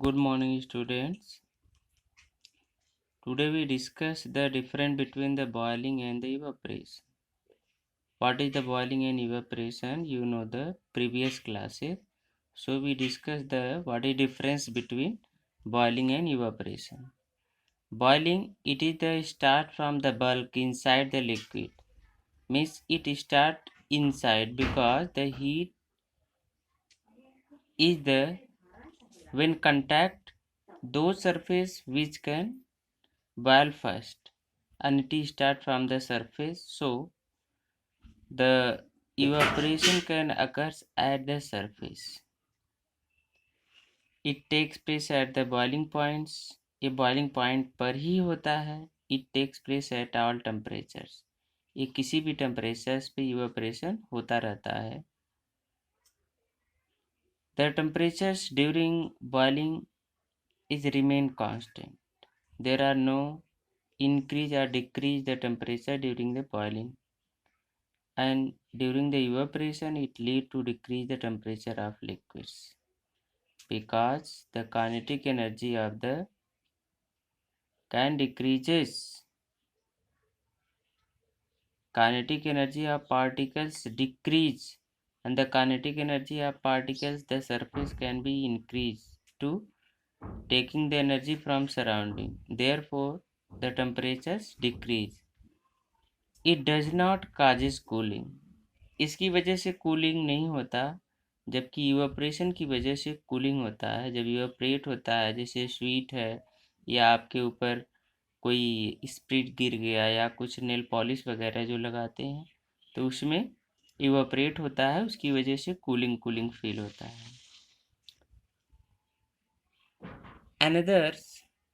Good morning, students. Today we discuss the difference between the boiling and the evaporation. What is the boiling and evaporation? You know the previous classes. So we discuss the what is difference between boiling and evaporation. Boiling, it is the start from the bulk inside the liquid. Means it start inside because the heat is the when contact those surface which can boil first and it start from the surface, so the evaporation can occur at the surface. It takes place at the boiling points. ये boiling point पर ही होता है. It takes place at all temperatures. ये किसी भी temperatures पे evaporation होता रहता है. The temperatures during boiling is remain constant. There are no increase or decrease the temperature during the boiling, and during the evaporation it lead to decrease the temperature of liquids because the kinetic energy of the can decreases. Kinetic energy of particles decrease, and the kinetic energy of particles the surface can be increased to taking the energy from surrounding, therefore the temperatures decrease. It does not causes cooling. इसकी वजह से cooling नहीं होता, जबकि evaporation की वजह से cooling होता है. जब इवेपोरेट होता है, जैसे स्वीट है या आपके ऊपर कोई स्प्रिट गिर गया या कुछ नेल पॉलिश वगैरह जो लगाते हैं, तो उसमें इवेपोरेट होता है, उसकी वजह से कूलिंग कूलिंग फील होता है.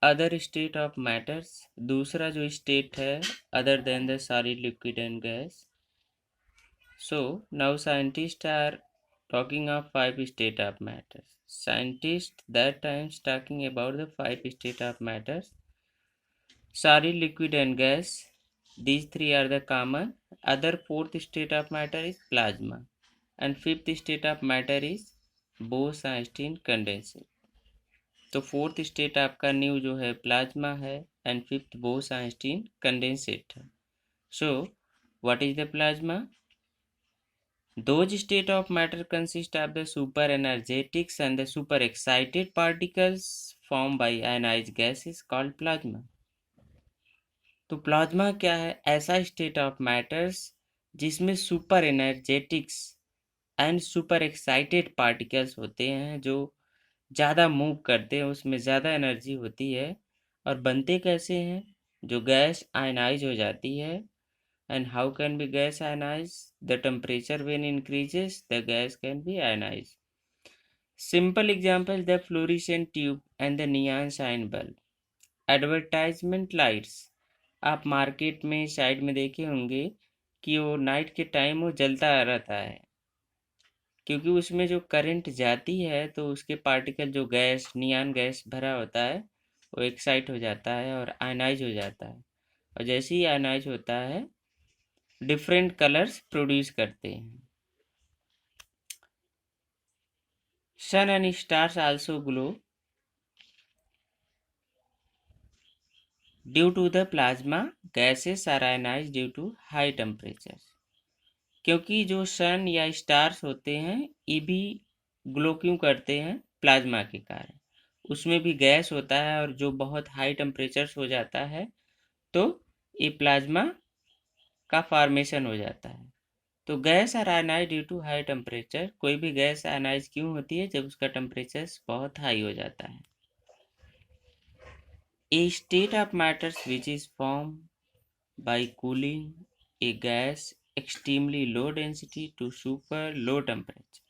अदर स्टेट ऑफ मैटर्स, दूसरा जो स्टेट है other than the solid liquid and gas. So now scientists are talking of 5 state of matters. Scientists that times talking about the 5 state of matters. Solid, liquid and gas. These three are the common. Other fourth state of matter is plasma. And fifth state of matter is Bose-Einstein condensate. तो fourth state आपका new जो है plasma है and fifth Bose-Einstein condensate है. So what is the plasma? Those state of matter consist of the super energetics and the super excited particles formed by ionized gas is called plasma. तो plasma क्या है? ऐसा state of matters जिसमें super energetics and super excited particles होते हैं जो ज़्यादा move करते हैं, उसमें ज़्यादा एनर्जी होती है. और बनते कैसे हैं? जो गैस आयनाइज हो जाती है. And how can be gas ionized? The temperature when increases, the gas can be ionized. Simple example, the fluorescent tube and the neon sign bulb. Advertisement lights. आप मार्केट में साइड में देखे होंगे कि वो नाइट के टाइम वो जलता रहता है, क्योंकि उसमें जो करंट जाती है तो उसके पार्टिकल जो गैस नियॉन गैस भरा होता है वो एक्साइट हो जाता है और आयनाइज हो जाता है. और जैसे ही आयनाइज होता है डिफरेंट कलर्स प्रोड्यूस करते हैं. Sun and stars also glow due to the plasma. Gases are ionise due to high temperature. क्योंकि जो सन या स्टार्स होते हैं ये भी ग्लो क्यों करते हैं? प्लाज्मा के कारण. उसमें भी गैस होता है और जो बहुत हाई टेम्परेचर हो जाता है तो ये प्लाज्मा का फॉर्मेशन हो जाता है. तो gas are ionise due to high temperature. कोई भी गैस आयनाइज क्यों होती है? जब उसका टेम्परेचर बहुत हाई हो जाता है. A state of matters which is formed by cooling a gas extremely low density to super low temperature.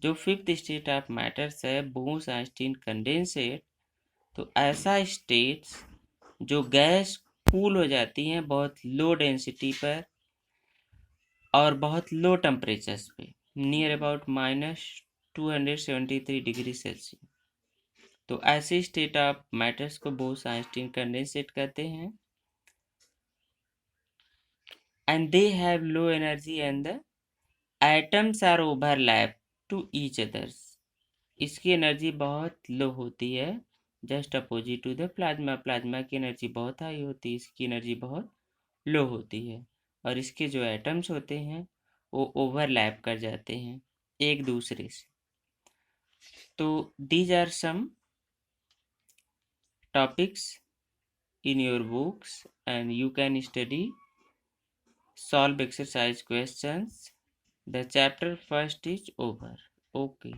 जो फिफ्थ स्टेट ऑफ मैटर्स है बोस-आइंस्टीन कंडेंसेट. तो ऐसा स्टेट्स जो गैस कूल हो जाती हैं बहुत लो डेंसिटी पर और बहुत लो टेम्परेचर्स पे, नियर अबाउट -273 डिग्री सेल्सियस. तो ऐसे स्टेट ऑफ मैटर्स को बोस-आइंस्टीन कंडेंसेट कहते हैं. And they have low energy and the atoms are overlapped to each others. इसकी एनर्जी बहुत लो होती है, just opposite to the plasma. Plasma की एनर्जी बहुत हाई होती है, इसकी एनर्जी बहुत लो होती है। और इसके जो एटम्स होते हैं वो ओवरलैप कर जाते हैं एक दूसरे से। तो these are some topics in your books and you can study, solve exercise questions. The chapter first is over. Okay.